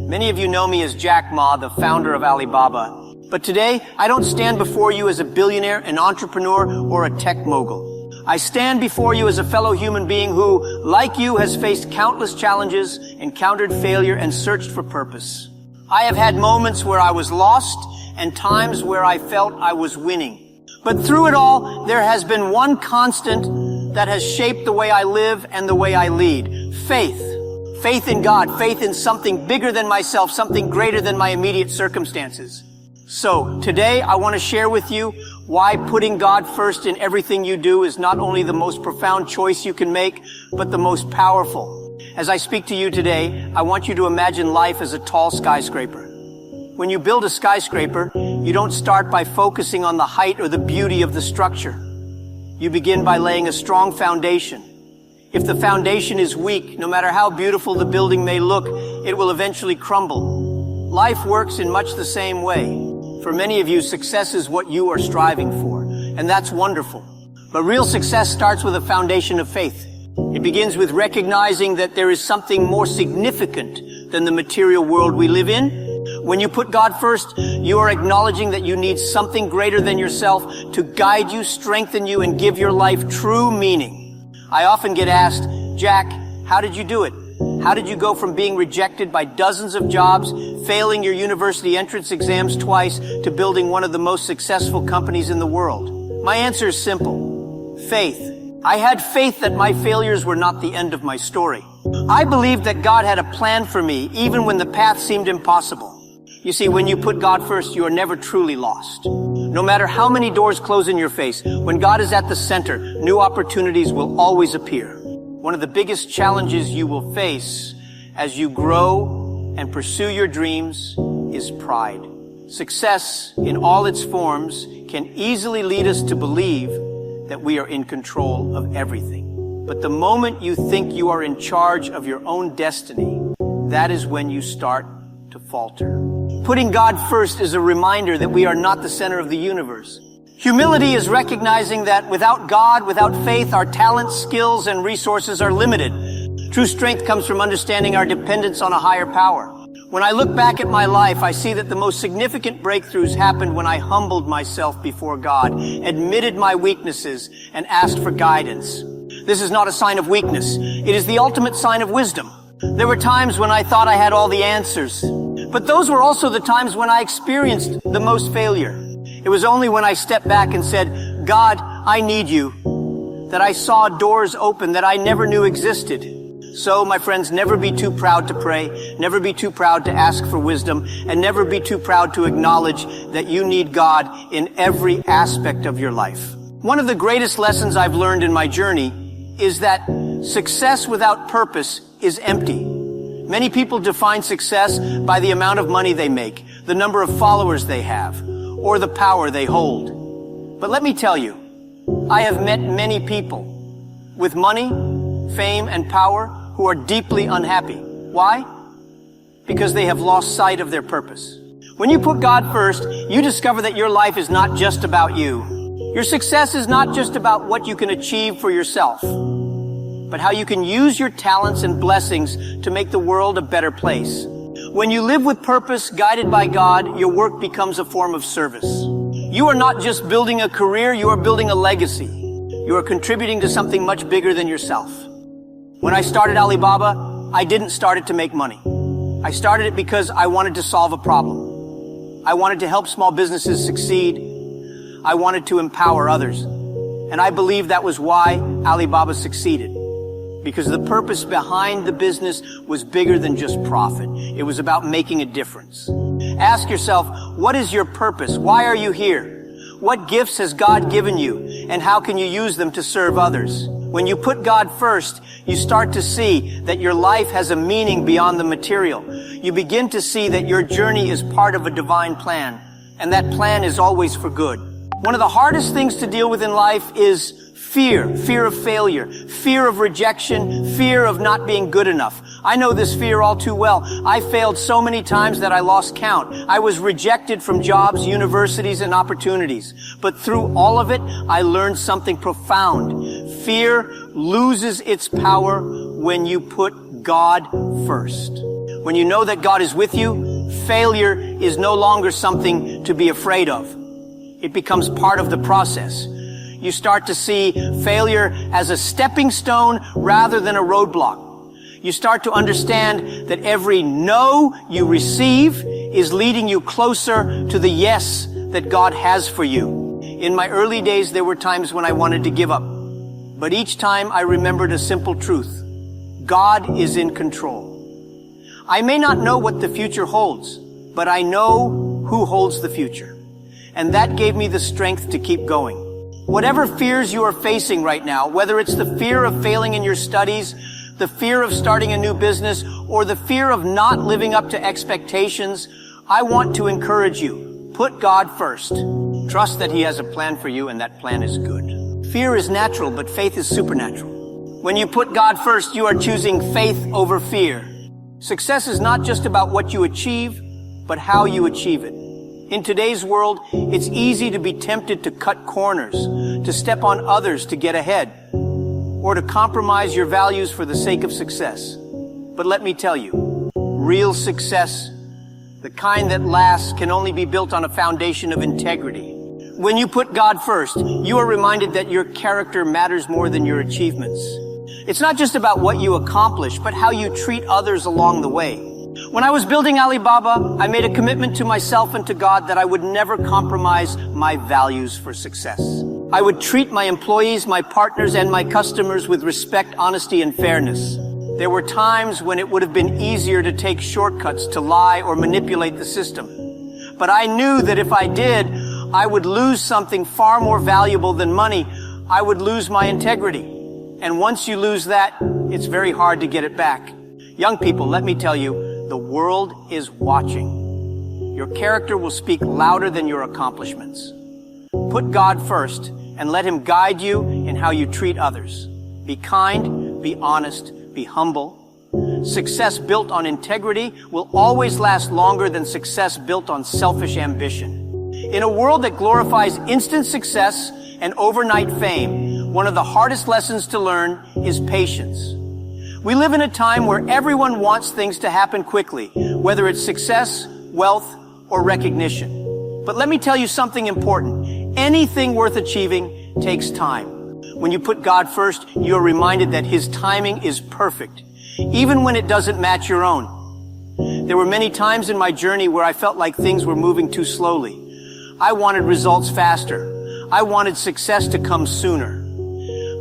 Many of you know me as Jack Ma, the founder of Alibaba. But today, I don't stand before you as a billionaire, an entrepreneur, or a tech mogul. I stand before you as a fellow human being who, like you, has faced countless challenges, encountered failure, and searched for purpose. I have had moments where I was lost and times where I felt I was winning. But through it all, there has been one constant that has shaped the way I live and the way I lead. Faith. Faith in God, faith in something bigger than myself, something greater than my immediate circumstances. So today I want to share with you why putting God first in everything you do is not only the most profound choice you can make, but the most powerful. As I speak to you today, I want you to imagine life as a tall skyscraper. When you build a skyscraper, you don't start by focusing on the height or the beauty of the structure. You begin by laying a strong foundation. If the foundation is weak, no matter how beautiful the building may look, it will eventually crumble. Life works in much the same way. For many of you, success is what you are striving for, and that's wonderful. But real success starts with a foundation of faith. It begins with recognizing that there is something more significant than the material world we live in. When you put God first, you are acknowledging that you need something greater than yourself to guide you, strengthen you, and give your life true meaning. I often get asked, Jack, how did you do it? How did you go from being rejected by dozens of jobs, failing your university entrance exams twice, to building one of the most successful companies in the world? My answer is simple. Faith. I had faith that my failures were not the end of my story. I believed that God had a plan for me, even when the path seemed impossible. You see, when you put God first, you are never truly lost. No matter how many doors close in your face, when God is at the center, new opportunities will always appear. One of the biggest challenges you will face as you grow and pursue your dreams is pride. Success in all its forms can easily lead us to believe that we are in control of everything. But the moment you think you are in charge of your own destiny, that is when you start to falter. Putting God first is a reminder that we are not the center of the universe. Humility is recognizing that without God, without faith, our talents, skills, and resources are limited. True strength comes from understanding our dependence on a higher power. When I look back at my life, I see that the most significant breakthroughs happened when I humbled myself before God, admitted my weaknesses, and asked for guidance. This is not a sign of weakness. It is the ultimate sign of wisdom. There were times when I thought I had all the answers, but those were also the times when I experienced the most failure. It was only when I stepped back and said, God, I need you, that I saw doors open that I never knew existed. So, my friends, never be too proud to pray, never be too proud to ask for wisdom, and never be too proud to acknowledge that you need God in every aspect of your life. One of the greatest lessons I've learned in my journey is that success without purpose is empty. Many people define success by the amount of money they make, the number of followers they have, or the power they hold. But let me tell you, I have met many people with money, fame, and power who are deeply unhappy. Why? Because they have lost sight of their purpose. When you put God first, you discover that your life is not just about you. Your success is not just about what you can achieve for yourself, but how you can use your talents and blessings to make the world a better place. When you live with purpose, guided by God, your work becomes a form of service. You are not just building a career, you are building a legacy. You are contributing to something much bigger than yourself. When I started Alibaba, I didn't start it to make money. I started it because I wanted to solve a problem. I wanted to help small businesses succeed. I wanted to empower others. And I believe that was why Alibaba succeeded. Because the purpose behind the business was bigger than just profit. It was about making a difference. Ask yourself, what is your purpose? Why are you here? What gifts has God given you? And how can you use them to serve others? When you put God first, you start to see that your life has a meaning beyond the material. You begin to see that your journey is part of a divine plan, and that plan is always for good. One of the hardest things to deal with in life is fear of failure, fear of rejection, fear of not being good enough. I know this fear all too well. I failed so many times that I lost count. I was rejected from jobs, universities, and opportunities. But through all of it, I learned something profound. Fear loses its power when you put God first. When you know that God is with you, failure is no longer something to be afraid of. It becomes part of the process. You start to see failure as a stepping stone rather than a roadblock. You start to understand that every no you receive is leading you closer to the yes that God has for you. In my early days, there were times when I wanted to give up. But each time I remembered a simple truth. God is in control. I may not know what the future holds, but I know who holds the future. And that gave me the strength to keep going. Whatever fears you are facing right now, whether it's the fear of failing in your studies, the fear of starting a new business, or the fear of not living up to expectations, I want to encourage you. Put God first. Trust that He has a plan for you, and that plan is good. Fear is natural, but faith is supernatural. When you put God first, you are choosing faith over fear. Success is not just about what you achieve, but how you achieve it. In today's world, it's easy to be tempted to cut corners, to step on others to get ahead, or to compromise your values for the sake of success. But let me tell you, real success, the kind that lasts, can only be built on a foundation of integrity. When you put God first, you are reminded that your character matters more than your achievements. It's not just about what you accomplish, but how you treat others along the way. When I was building Alibaba, I made a commitment to myself and to God that I would never compromise my values for success. I would treat my employees, my partners, and my customers with respect, honesty, and fairness. There were times when it would have been easier to take shortcuts, to lie, or manipulate the system. But I knew that if I did, I would lose something far more valuable than money. I would lose my integrity. And once you lose that, it's very hard to get it back. Young people, let me tell you, the world is watching. Your character will speak louder than your accomplishments. Put God first and let Him guide you in how you treat others. Be kind, be honest, be humble. Success built on integrity will always last longer than success built on selfish ambition. In a world that glorifies instant success and overnight fame, one of the hardest lessons to learn is patience. We live in a time where everyone wants things to happen quickly, whether it's success, wealth, or recognition. But let me tell you something important. Anything worth achieving takes time. When you put God first, you're reminded that His timing is perfect, even when it doesn't match your own. There were many times in my journey where I felt like things were moving too slowly. I wanted results faster. I wanted success to come sooner.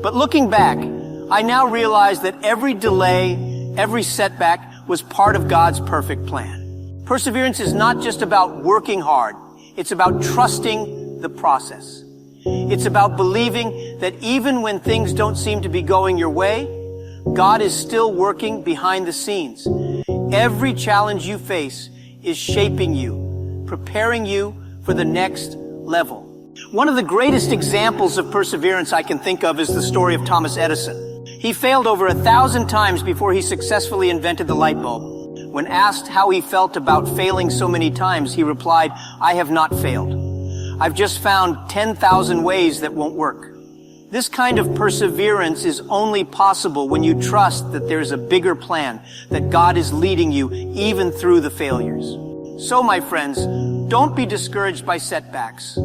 But looking back, I now realize that every delay, every setback was part of God's perfect plan. Perseverance is not just about working hard. It's about trusting the process. It's about believing that even when things don't seem to be going your way, God is still working behind the scenes. Every challenge you face is shaping you, preparing you for the next level. One of the greatest examples of perseverance I can think of is the story of Thomas Edison. He failed over 1,000 times before he successfully invented the light bulb. When asked how he felt about failing so many times, he replied, "I have not failed. I've just found 10,000 ways that won't work." This kind of perseverance is only possible when you trust that there's a bigger plan, that God is leading you even through the failures. So, my friends, don't be discouraged by setbacks.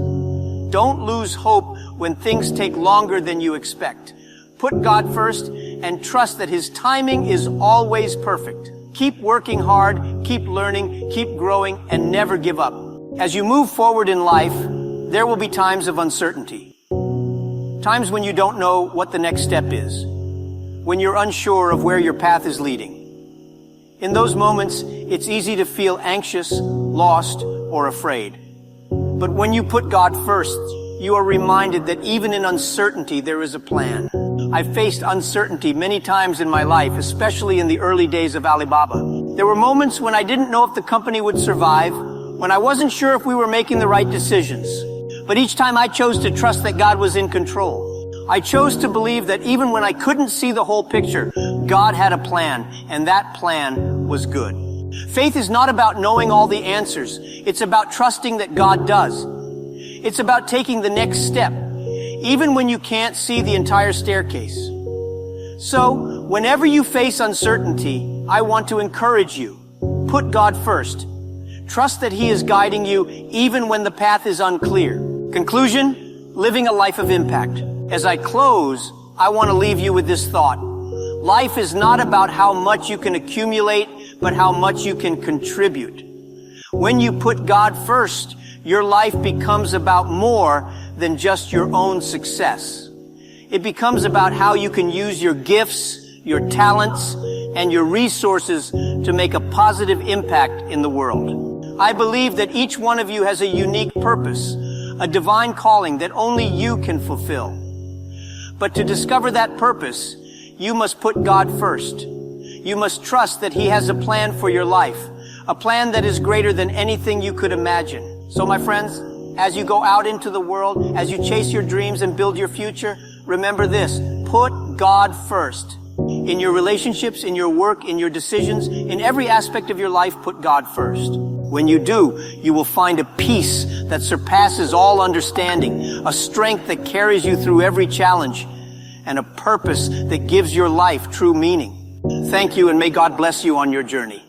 Don't lose hope when things take longer than you expect. Put God first and trust that His timing is always perfect. Keep working hard, keep learning, keep growing, and never give up. As you move forward in life, there will be times of uncertainty. Times when you don't know what the next step is. When you're unsure of where your path is leading. In those moments, it's easy to feel anxious, lost, or afraid. But when you put God first, you are reminded that even in uncertainty, there is a plan. I've faced uncertainty many times in my life, especially in the early days of Alibaba. There were moments when I didn't know if the company would survive, when I wasn't sure if we were making the right decisions. But each time I chose to trust that God was in control. I chose to believe that even when I couldn't see the whole picture, God had a plan, and that plan was good. Faith is not about knowing all the answers. It's about trusting that God does. It's about taking the next step, even when you can't see the entire staircase. So, whenever you face uncertainty, I want to encourage you. Put God first. Trust that He is guiding you even when the path is unclear. Conclusion, living a life of impact. As I close, I want to leave you with this thought. Life is not about how much you can accumulate, but how much you can contribute. When you put God first, your life becomes about more than just your own success. It becomes about how you can use your gifts, your talents, and your resources to make a positive impact in the world. I believe that each one of you has a unique purpose, a divine calling that only you can fulfill. But to discover that purpose, you must put God first. You must trust that He has a plan for your life, a plan that is greater than anything you could imagine. So my friends, as you go out into the world, as you chase your dreams and build your future, remember this: put God first. In your relationships, in your work, in your decisions, in every aspect of your life, put God first. When you do, you will find a peace that surpasses all understanding, a strength that carries you through every challenge, and a purpose that gives your life true meaning. Thank you, and may God bless you on your journey.